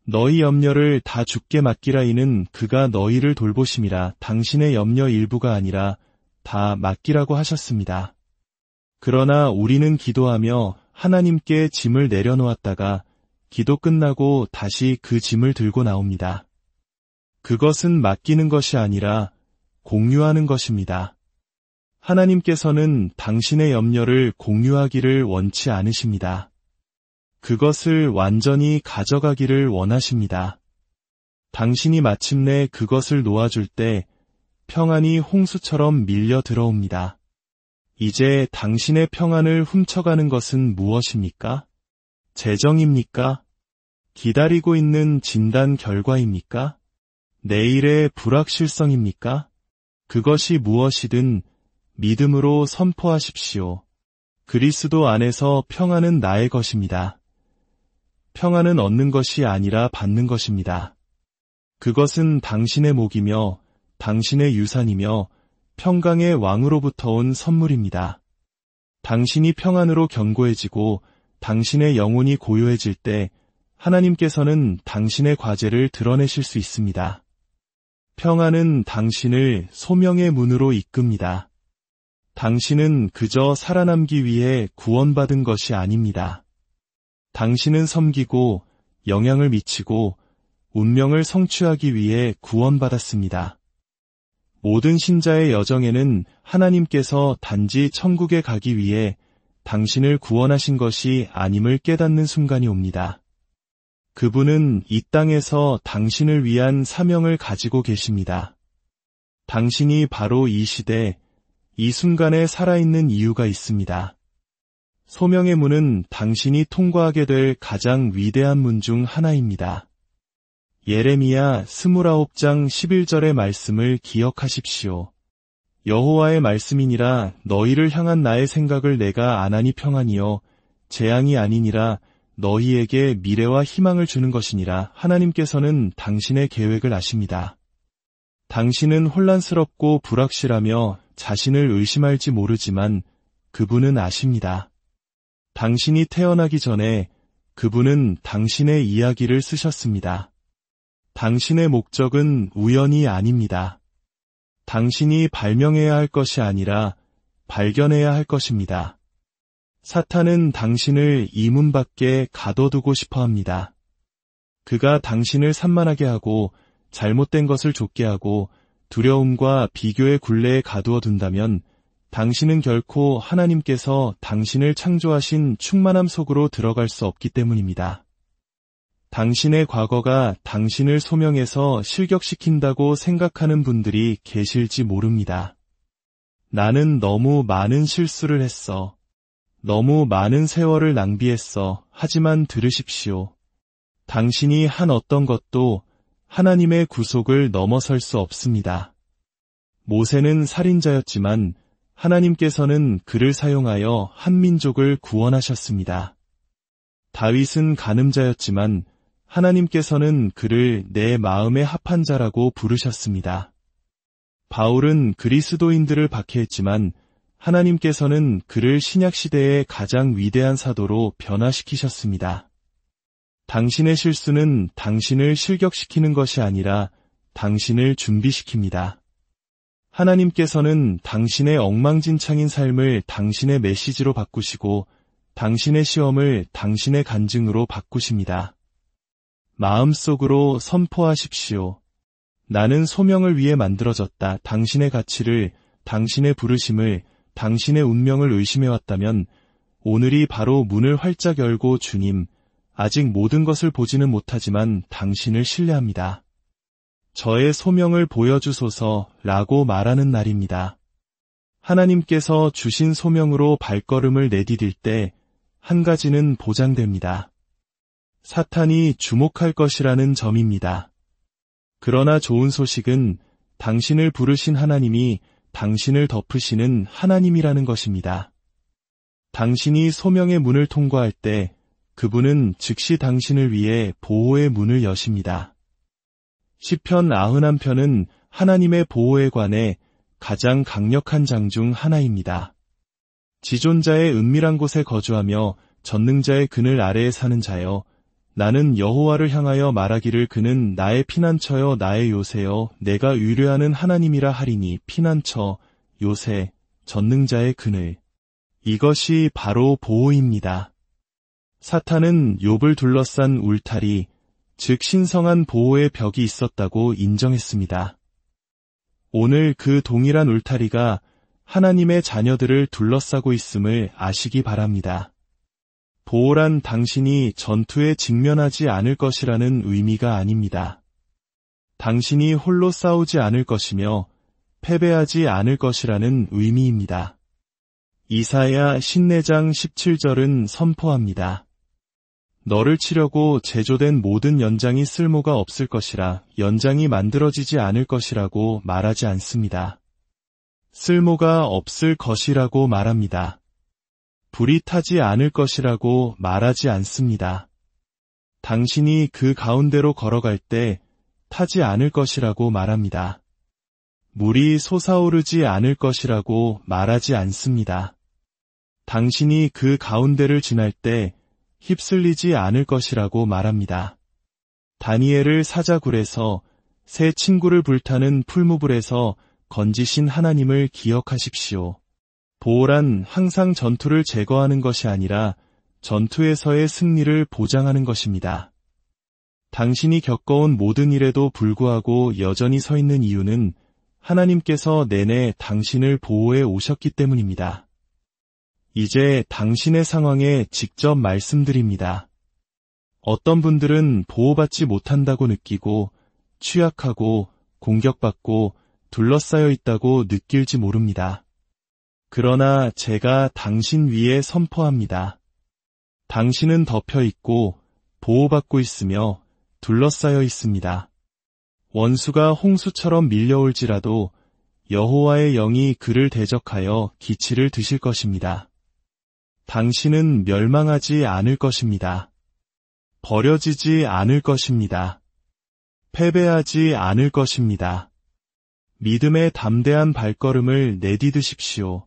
너희 염려를 다 주께 맡기라. 이는 그가 너희를 돌보심이라. 당신의 염려 일부가 아니라 다 맡기라고 하셨습니다. 그러나 우리는 기도하며 하나님께 짐을 내려놓았다가 기도 끝나고 다시 그 짐을 들고 나옵니다. 그것은 맡기는 것이 아니라 공유하는 것입니다. 하나님께서는 당신의 염려를 공유하기를 원치 않으십니다. 그것을 완전히 가져가기를 원하십니다. 당신이 마침내 그것을 놓아줄 때 평안이 홍수처럼 밀려 들어옵니다. 이제 당신의 평안을 훔쳐가는 것은 무엇입니까? 재정입니까? 기다리고 있는 진단 결과입니까? 내일의 불확실성입니까? 그것이 무엇이든 믿음으로 선포하십시오. 그리스도 안에서 평안은 나의 것입니다. 평안은 얻는 것이 아니라 받는 것입니다. 그것은 당신의 목이며 당신의 유산이며 평강의 왕으로부터 온 선물입니다. 당신이 평안으로 견고해지고 당신의 영혼이 고요해질 때 하나님께서는 당신의 과제를 드러내실 수 있습니다. 평안은 당신을 소명의 문으로 이끕니다. 당신은 그저 살아남기 위해 구원받은 것이 아닙니다. 당신은 섬기고 영향을 미치고 운명을 성취하기 위해 구원받았습니다. 모든 신자의 여정에는 하나님께서 단지 천국에 가기 위해 당신을 구원하신 것이 아님을 깨닫는 순간이 옵니다. 그분은 이 땅에서 당신을 위한 사명을 가지고 계십니다. 당신이 바로 이 시대, 이 순간에 살아있는 이유가 있습니다. 소명의 문은 당신이 통과하게 될 가장 위대한 문 중 하나입니다. 예레미야 29장 11절의 말씀을 기억하십시오. 여호와의 말씀이니라. 너희를 향한 나의 생각을 내가 아나니 평안이요 재앙이 아니니라. 너희에게 미래와 희망을 주는 것이니라. 하나님께서는 당신의 계획을 아십니다. 당신은 혼란스럽고 불확실하며 자신을 의심할지 모르지만 그분은 아십니다. 당신이 태어나기 전에 그분은 당신의 이야기를 쓰셨습니다. 당신의 목적은 우연이 아닙니다. 당신이 발명해야 할 것이 아니라 발견해야 할 것입니다. 사탄은 당신을 이 문 밖에 가둬두고 싶어 합니다. 그가 당신을 산만하게 하고 잘못된 것을 좇게 하고 두려움과 비교의 굴레에 가두어 둔다면 당신은 결코 하나님께서 당신을 창조하신 충만함 속으로 들어갈 수 없기 때문입니다. 당신의 과거가 당신을 소명해서 실격시킨다고 생각하는 분들이 계실지 모릅니다. 나는 너무 많은 실수를 했어. 너무 많은 세월을 낭비했어. 하지만 들으십시오. 당신이 한 어떤 것도 하나님의 구속을 넘어설 수 없습니다. 모세는 살인자였지만 하나님께서는 그를 사용하여 한 민족을 구원하셨습니다. 다윗은 간음자였지만 하나님께서는 그를 내 마음에 합한 자라고 부르셨습니다. 바울은 그리스도인들을 박해했지만 하나님께서는 그를 신약시대의 가장 위대한 사도로 변화시키셨습니다. 당신의 실수는 당신을 실격시키는 것이 아니라 당신을 준비시킵니다. 하나님께서는 당신의 엉망진창인 삶을 당신의 메시지로 바꾸시고 당신의 시험을 당신의 간증으로 바꾸십니다. 마음속으로 선포하십시오. 나는 소명을 위해 만들어졌다. 당신의 가치를, 당신의 부르심을, 당신의 운명을 의심해왔다면 오늘이 바로 문을 활짝 열고 주님, 아직 모든 것을 보지는 못하지만 당신을 신뢰합니다. 저의 소명을 보여주소서라고 말하는 날입니다. 하나님께서 주신 소명으로 발걸음을 내디딜 때 한 가지는 보장됩니다. 사탄이 주목할 것이라는 점입니다. 그러나 좋은 소식은 당신을 부르신 하나님이 당신을 덮으시는 하나님이라는 것입니다. 당신이 소명의 문을 통과할 때 그분은 즉시 당신을 위해 보호의 문을 여십니다. 시편 91편은 하나님의 보호에 관해 가장 강력한 장 중 하나입니다. 지존자의 은밀한 곳에 거주하며 전능자의 그늘 아래에 사는 자여, 나는 여호와를 향하여 말하기를 그는 나의 피난처여 나의 요새여 내가 의뢰하는 하나님이라 하리니. 피난처, 요새, 전능자의 그늘. 이것이 바로 보호입니다. 사탄은 욥을 둘러싼 울타리, 즉 신성한 보호의 벽이 있었다고 인정했습니다. 오늘 그 동일한 울타리가 하나님의 자녀들을 둘러싸고 있음을 아시기 바랍니다. 보호란 당신이 전투에 직면하지 않을 것이라는 의미가 아닙니다. 당신이 홀로 싸우지 않을 것이며 패배하지 않을 것이라는 의미입니다. 이사야 54장 17절은 선포합니다. 너를 치려고 제조된 모든 연장이 쓸모가 없을 것이라, 연장이 만들어지지 않을 것이라고 말하지 않습니다. 쓸모가 없을 것이라고 말합니다. 불이 타지 않을 것이라고 말하지 않습니다. 당신이 그 가운데로 걸어갈 때 타지 않을 것이라고 말합니다. 물이 솟아오르지 않을 것이라고 말하지 않습니다. 당신이 그 가운데를 지날 때 휩쓸리지 않을 것이라고 말합니다. 다니엘을 사자굴에서, 새 친구를 불타는 풀무불에서 건지신 하나님을 기억하십시오. 보호란 항상 전투를 제거하는 것이 아니라 전투에서의 승리를 보장하는 것입니다. 당신이 겪어온 모든 일에도 불구하고 여전히 서 있는 이유는 하나님께서 내내 당신을 보호해 오셨기 때문입니다. 이제 당신의 상황에 직접 말씀드립니다. 어떤 분들은 보호받지 못한다고 느끼고 취약하고 공격받고 둘러싸여 있다고 느낄지 모릅니다. 그러나 제가 당신 위에 선포합니다. 당신은 덮여 있고 보호받고 있으며 둘러싸여 있습니다. 원수가 홍수처럼 밀려올지라도 여호와의 영이 그를 대적하여 기치를 드실 것입니다. 당신은 멸망하지 않을 것입니다. 버려지지 않을 것입니다. 패배하지 않을 것입니다. 믿음의 담대한 발걸음을 내디드십시오.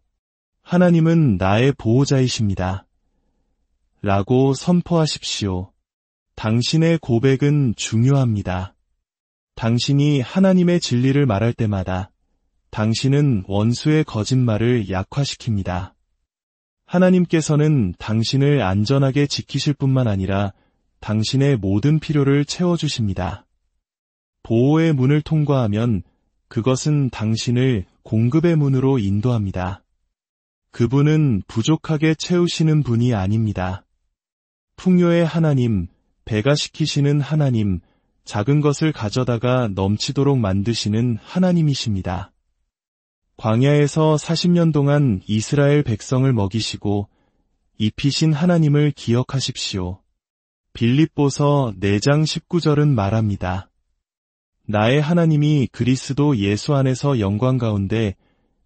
하나님은 나의 보호자이십니다. 라고 선포하십시오. 당신의 고백은 중요합니다. 당신이 하나님의 진리를 말할 때마다 당신은 원수의 거짓말을 약화시킵니다. 하나님께서는 당신을 안전하게 지키실 뿐만 아니라 당신의 모든 필요를 채워주십니다. 보호의 문을 통과하면 그것은 당신을 공급의 문으로 인도합니다. 그분은 부족하게 채우시는 분이 아닙니다. 풍요의 하나님, 배가시키시는 하나님, 작은 것을 가져다가 넘치도록 만드시는 하나님이십니다. 광야에서 40년 동안 이스라엘 백성을 먹이시고 입히신 하나님을 기억하십시오. 빌립보서 4장 19절은 말합니다. 나의 하나님이 그리스도 예수 안에서 영광 가운데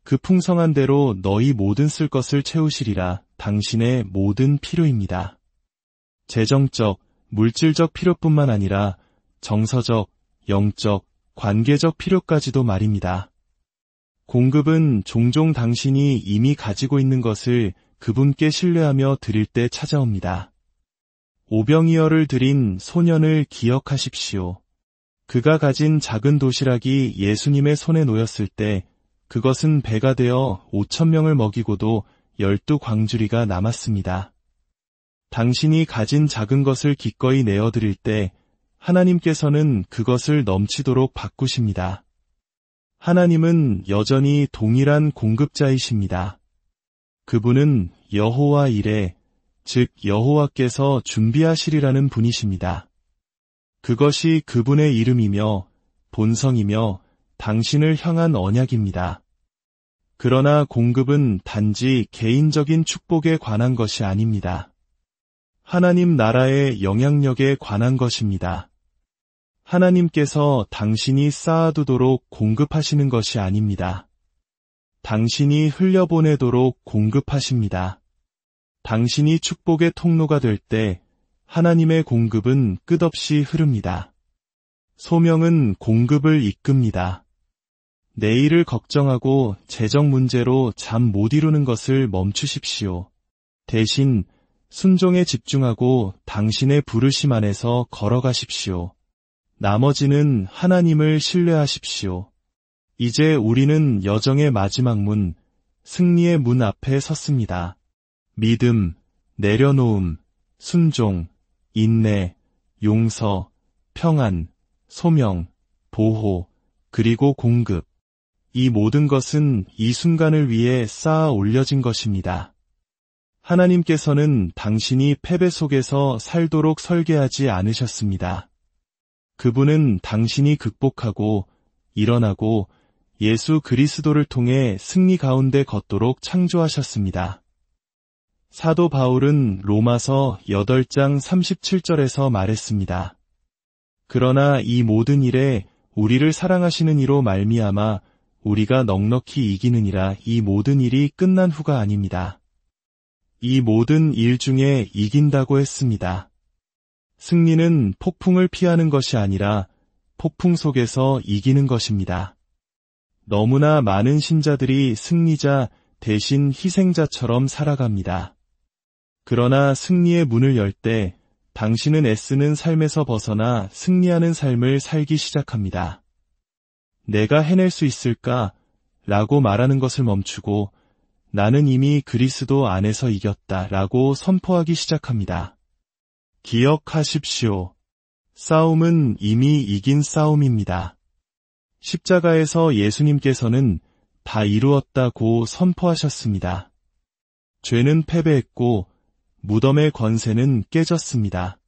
그 풍성한 대로 너희 모든 쓸 것을 채우시리라. 당신의 모든 필요입니다. 재정적, 물질적 필요뿐만 아니라 정서적, 영적, 관계적 필요까지도 말입니다. 공급은 종종 당신이 이미 가지고 있는 것을 그분께 신뢰하며 드릴 때 찾아옵니다. 오병이어를 드린 소년을 기억하십시오. 그가 가진 작은 도시락이 예수님의 손에 놓였을 때 그것은 배가 되어 5,000명을 먹이고도 12광주리가 남았습니다. 당신이 가진 작은 것을 기꺼이 내어드릴 때 하나님께서는 그것을 넘치도록 바꾸십니다. 하나님은 여전히 동일한 공급자이십니다. 그분은 여호와 이레, 즉 여호와께서 준비하시리라는 분이십니다. 그것이 그분의 이름이며 본성이며 당신을 향한 언약입니다. 그러나 공급은 단지 개인적인 축복에 관한 것이 아닙니다. 하나님 나라의 영향력에 관한 것입니다. 하나님께서 당신이 쌓아두도록 공급하시는 것이 아닙니다. 당신이 흘려보내도록 공급하십니다. 당신이 축복의 통로가 될 때 하나님의 공급은 끝없이 흐릅니다. 소명은 공급을 이끕니다. 내일을 걱정하고 재정 문제로 잠 못 이루는 것을 멈추십시오. 대신 순종에 집중하고 당신의 부르심 안에서 걸어가십시오. 나머지는 하나님을 신뢰하십시오. 이제 우리는 여정의 마지막 문, 승리의 문 앞에 섰습니다. 믿음, 내려놓음, 순종, 인내, 용서, 평안, 소명, 보호, 그리고 공급. 이 모든 것은 이 순간을 위해 쌓아 올려진 것입니다. 하나님께서는 당신이 패배 속에서 살도록 설계하지 않으셨습니다. 그분은 당신이 극복하고 일어나고 예수 그리스도를 통해 승리 가운데 걷도록 창조하셨습니다. 사도 바울은 로마서 8장 37절에서 말했습니다. 그러나 이 모든 일에 우리를 사랑하시는 이로 말미암아 우리가 넉넉히 이기느니라. 이 모든 일이 끝난 후가 아닙니다. 이 모든 일 중에 이긴다고 했습니다. 승리는 폭풍을 피하는 것이 아니라 폭풍 속에서 이기는 것입니다. 너무나 많은 신자들이 승리자 대신 희생자처럼 살아갑니다. 그러나 승리의 문을 열 때 당신은 애쓰는 삶에서 벗어나 승리하는 삶을 살기 시작합니다. 내가 해낼 수 있을까? 라고 말하는 것을 멈추고 나는 이미 그리스도 안에서 이겼다 라고 선포하기 시작합니다. 기억하십시오. 싸움은 이미 이긴 싸움입니다. 십자가에서 예수님께서는 다 이루었다고 선포하셨습니다. 죄는 패배했고 무덤의 권세는 깨졌습니다.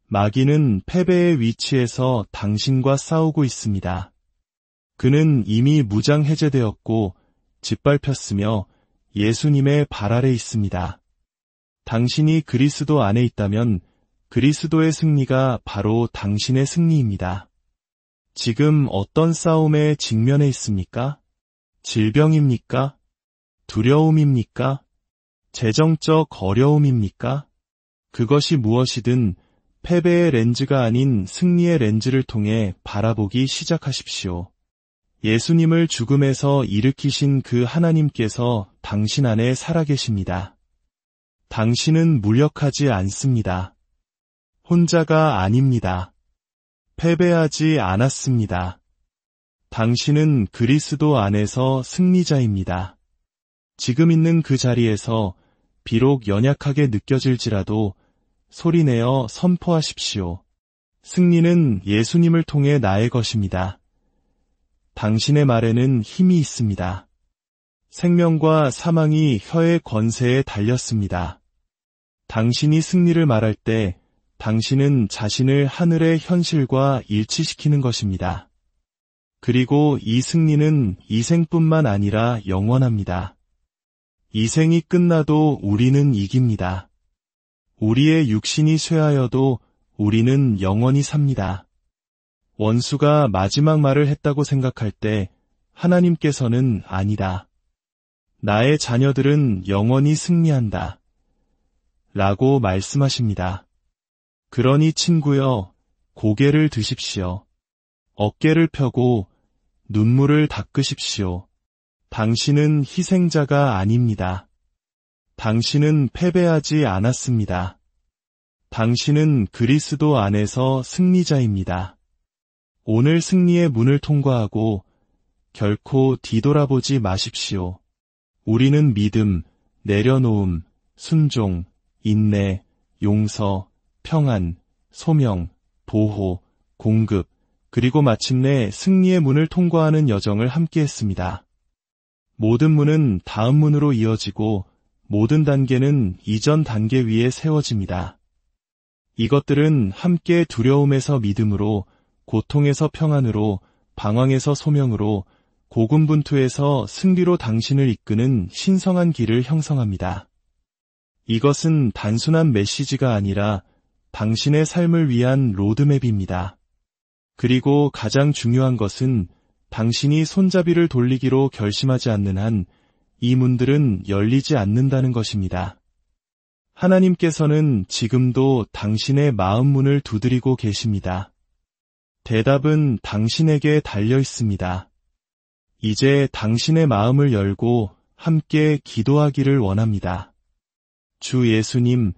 마귀는 패배의 위치에서 당신과 싸우고 있습니다. 그는 이미 무장 해제되었고 짓밟혔으며 예수님의 발 아래 있습니다. 당신이 그리스도 안에 있다면 그리스도의 승리가 바로 당신의 승리입니다. 지금 어떤 싸움에 직면해 있습니까? 질병입니까? 두려움입니까? 재정적 어려움입니까? 그것이 무엇이든 패배의 렌즈가 아닌 승리의 렌즈를 통해 바라보기 시작하십시오. 예수님을 죽음에서 일으키신 그 하나님께서 당신 안에 살아계십니다. 당신은 무력하지 않습니다. 혼자가 아닙니다. 패배하지 않았습니다. 당신은 그리스도 안에서 승리자입니다. 지금 있는 그 자리에서 비록 연약하게 느껴질지라도 소리내어 선포하십시오. 승리는 예수님을 통해 나의 것입니다. 당신의 말에는 힘이 있습니다. 생명과 사망이 혀의 권세에 달렸습니다. 당신이 승리를 말할 때 당신은 자신을 하늘의 현실과 일치시키는 것입니다. 그리고 이 승리는 이생뿐만 아니라 영원합니다. 이생이 끝나도 우리는 이깁니다. 우리의 육신이 쇠하여도 우리는 영원히 삽니다. 원수가 마지막 말을 했다고 생각할 때 하나님께서는 아니다. 나의 자녀들은 영원히 승리한다. 라고 말씀하십니다. 그러니 친구여, 고개를 드십시오. 어깨를 펴고 눈물을 닦으십시오. 당신은 희생자가 아닙니다. 당신은 패배하지 않았습니다. 당신은 그리스도 안에서 승리자입니다. 오늘 승리의 문을 통과하고 결코 뒤돌아보지 마십시오. 우리는 믿음, 내려놓음, 순종, 인내, 용서, 평안, 소명, 보호, 공급, 그리고 마침내 승리의 문을 통과하는 여정을 함께 했습니다. 모든 문은 다음 문으로 이어지고 모든 단계는 이전 단계 위에 세워집니다. 이것들은 함께 두려움에서 믿음으로, 고통에서 평안으로, 방황에서 소명으로, 고군분투에서 승리로 당신을 이끄는 신성한 길을 형성합니다. 이것은 단순한 메시지가 아니라 당신의 삶을 위한 로드맵입니다. 그리고 가장 중요한 것은 당신이 손잡이를 돌리기로 결심하지 않는 한 이 문들은 열리지 않는다는 것입니다. 하나님께서는 지금도 당신의 마음 문을 두드리고 계십니다. 대답은 당신에게 달려 있습니다. 이제 당신의 마음을 열고 함께 기도하기를 원합니다. 주 예수님,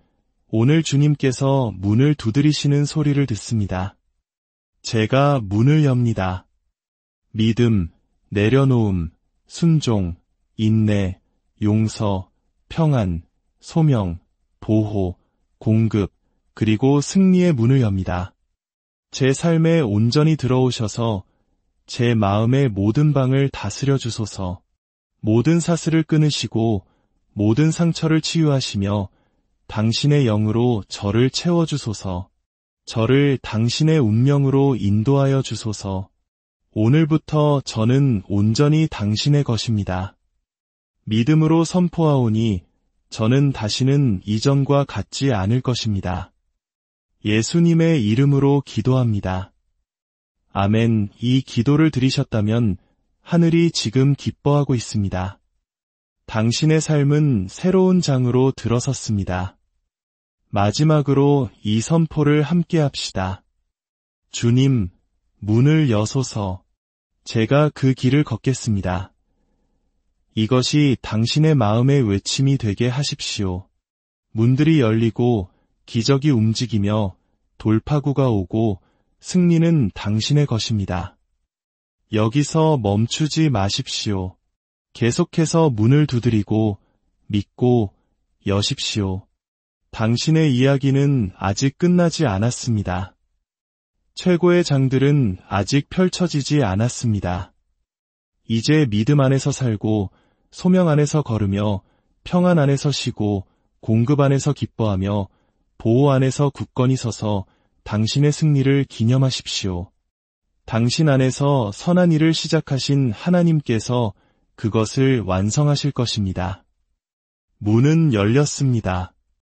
오늘 주님께서 문을 두드리시는 소리를 듣습니다. 제가 문을 엽니다. 믿음, 내려놓음, 순종, 인내, 용서, 평안, 소명, 보호, 공급, 그리고 승리의 문을 엽니다. 제 삶에 온전히 들어오셔서 제 마음의 모든 방을 다스려 주소서. 모든 사슬을 끊으시고 모든 상처를 치유하시며 당신의 영으로 저를 채워주소서. 저를 당신의 운명으로 인도하여 주소서. 오늘부터 저는 온전히 당신의 것입니다. 믿음으로 선포하오니 저는 다시는 이전과 같지 않을 것입니다. 예수님의 이름으로 기도합니다. 아멘. 이 기도를 들으셨다면 하늘이 지금 기뻐하고 있습니다. 당신의 삶은 새로운 장으로 들어섰습니다. 마지막으로 이 선포를 함께 합시다. 주님, 문을 여소서. 제가 그 길을 걷겠습니다. 이것이 당신의 마음의 외침이 되게 하십시오. 문들이 열리고 기적이 움직이며 돌파구가 오고 승리는 당신의 것입니다. 여기서 멈추지 마십시오. 계속해서 문을 두드리고 믿고 여십시오. 당신의 이야기는 아직 끝나지 않았습니다. 최고의 장들은 아직 펼쳐지지 않았습니다. 이제 믿음 안에서 살고 소명 안에서 걸으며 평안 안에서 쉬고 공급 안에서 기뻐하며 보호 안에서 굳건히 서서 당신의 승리를 기념하십시오. 당신 안에서 선한 일을 시작하신 하나님께서 그것을 완성하실 것입니다. 문은 열렸습니다.